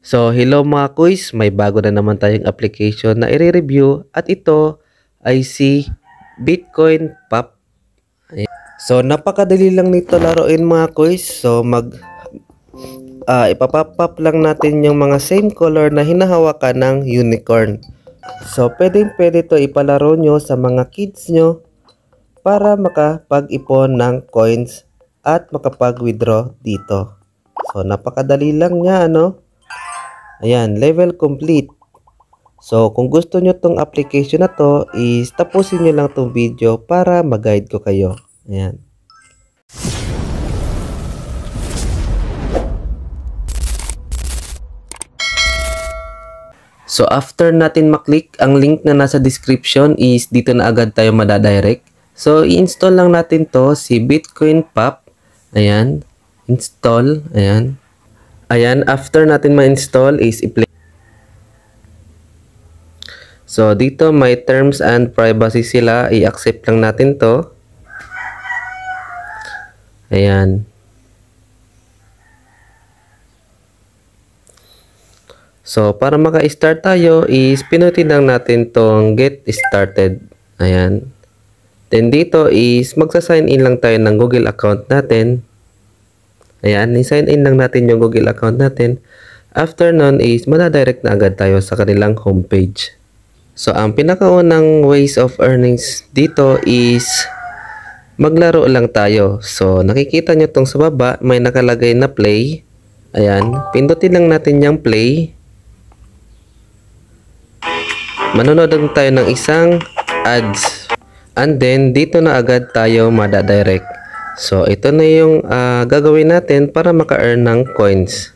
So, hello mga kuys, may bago na naman tayong application na i-review at ito ay si Bitcoin Pop. Ayan. So, napakadali lang nito laruin mga kuys. So, ipapop up lang natin yung mga same color na hinahawakan ng unicorn. So, pwede to ipalaro nyo sa mga kids nyo para makapag-ipon ng coins at makapag-withdraw dito. So, napakadali lang niya, ano? Ayan, level complete. So, kung gusto nyo tong application na to, is tapusin nyo lang tong video para mag-guide ko kayo. Ayan. So, after natin maklik, ang link na nasa description is dito na agad tayo madadirect. So, i-install lang natin to, si Bitcoin Pop. Ayan. Install. Ayan. Ayan, after natin ma-install is i-play. So, dito may terms and privacy sila. I-accept lang natin to. Ayan. So, para maka-start tayo is pinutin lang natin tong get started. Ayan. Then, dito is magsa-sign in lang tayo ng Google account natin. Ayan, i-sign in lang natin yung Google account natin. After nun is madadirect na agad tayo sa kanilang homepage. So, ang pinakaunang ways of earnings dito is maglaro lang tayo. So, nakikita nyo tong sa baba, may nakalagay na play. Ayan, pindutin lang natin yung play. Manonood lang tayo ng isang ads. And then, dito na agad tayo madadirect. So, ito na yung gagawin natin para maka-earn ng coins.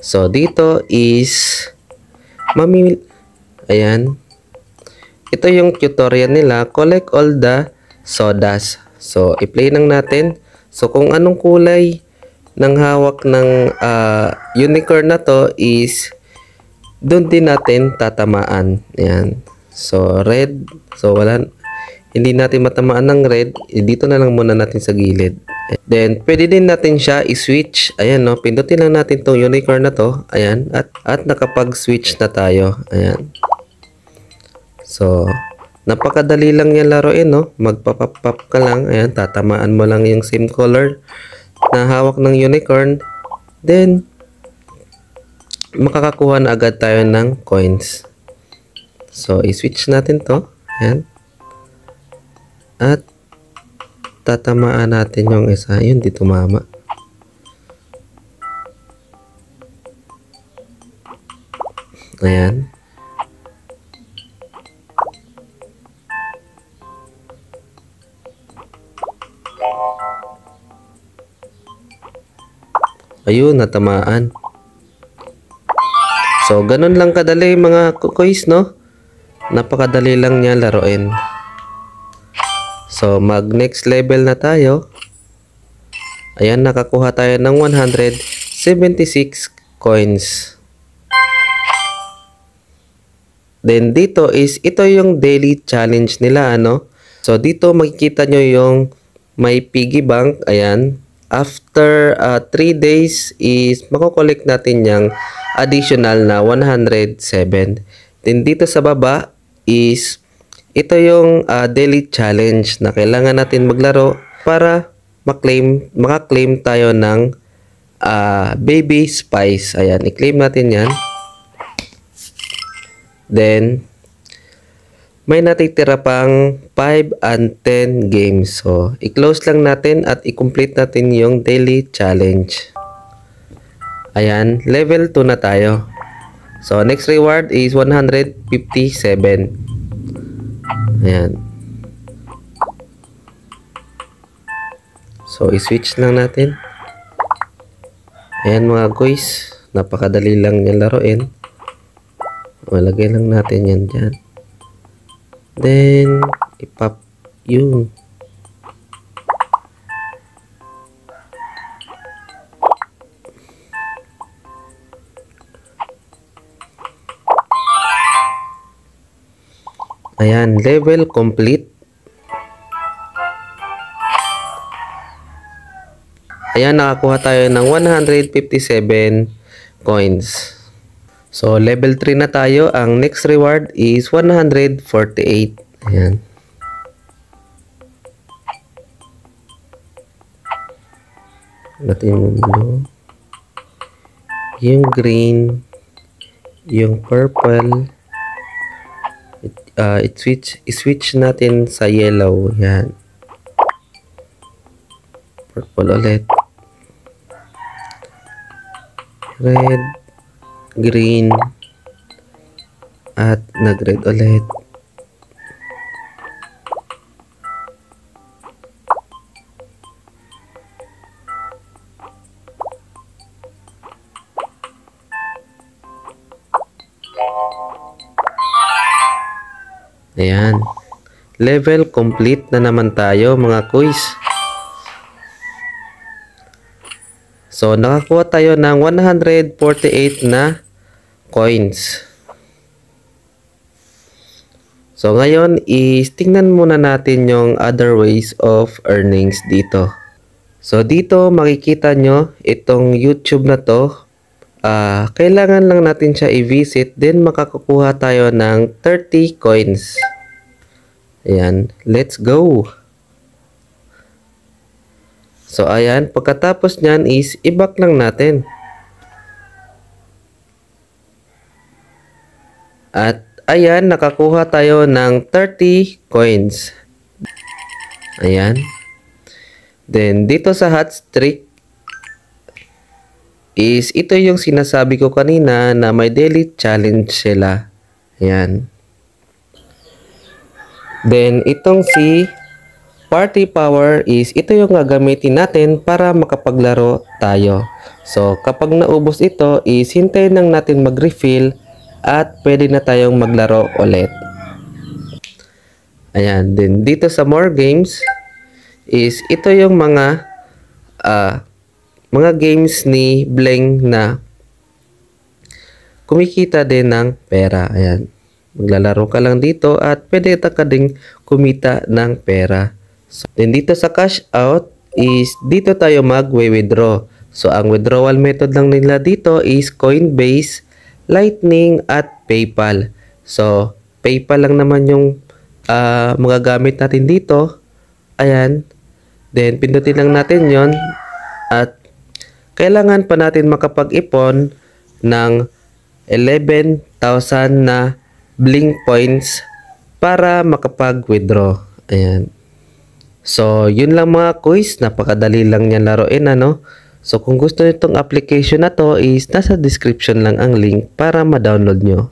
So, dito is ayan. Ito yung tutorial nila. Collect all the sodas. So, i-play lang natin. So, kung anong kulay ng hawak ng unicorn na to is doon din natin tatamaan. Ayan. So, red. So, hindi natin matamaan ng red, dito na lang muna natin sa gilid. Then, pwede din natin siya i-switch. Ayan, no? Pindutin lang natin tong unicorn na to. Ayan, at nakapag-switch na tayo. Ayan. So, napakadali lang yan laruin, no? Magpapap ka lang. Ayan, tatamaan mo lang yung same color na hawak ng unicorn. Then, makakakuha na agad tayo ng coins. So, i-switch natin to. Ayan. At tatamaan natin yung isa. Yun, di tumama. Ayan. Ayun, natamaan. So, ganun lang kadali mga kuys, no? Napakadali lang niya laruin. So, mag-next level na tayo. Ayan, nakakuha tayo ng 176 coins. Then, dito is, ito yung daily challenge nila, ano? So, dito makikita nyo yung may piggy bank. Ayan. After 3 days is, makukollect natin yung additional na 107. Then, dito sa baba is, ito yung daily challenge na kailangan natin maglaro para maka-claim tayo ng baby spice. Ayan, i-claim natin yan. Then, may natitira pang 5 and 10 games. So, i-close lang natin at i-complete natin yung daily challenge. Ayan, level 2 na tayo. So, next reward is 157. Ayan. So, i-switch lang natin. Ayan mga guys. Napakadali lang yan laruin. Malagay lang natin yan dyan. Then, ipop yun. Ayan, level complete. Ayan, nakakuha tayo ng 157 coins. So, level 3 na tayo. Ang next reward is 148. Ayan. Natin yung blue. Yung green. Yung purple. I-switch natin sa yellow. Ayan. Purple ulit. Red. Green. At nag-red ulit. Ayan. Level complete na naman tayo mga quiz. So, nakakuha tayo ng 148 na coins. So, ngayon is tingnan muna natin yung other ways of earnings dito. So, dito makikita nyo itong YouTube na to. Kailangan lang natin siya i-visit, then makakakuha tayo ng 30 coins. Ayan, let's go. So, ayan, pagkatapos nyan is i-back lang natin. At, ayan, nakakuha tayo ng 30 coins. Ayan. Then, dito sa hot streak, is ito yung sinasabi ko kanina na may daily challenge sila. Ayan. Then, itong si Party Power is ito yung gagamitin natin para makapaglaro tayo. So, kapag naubos ito is hintayin lang natin mag-refill at pwede na tayong maglaro ulit. Ayan. Then, dito sa more games is ito yung mga games ni Bling na kumikita din ng pera. Ayan. Maglalaro ka lang dito at pwede ka ding kumita ng pera. So, then dito sa cash out is dito tayo mag-withdraw. So, ang withdrawal method lang nila dito is Coinbase, Lightning at PayPal. So, PayPal lang naman yung magagamit natin dito. Ayan. Then, pindutin lang natin yon at kailangan pa natin makapag-ipon ng 11,000 na Bling points para makapag-withdraw. Ayan. So, yun lang mga quiz. Napakadali lang yan laruin, ano? So, kung gusto nyo itong application na to is nasa description lang ang link para ma-download nyo.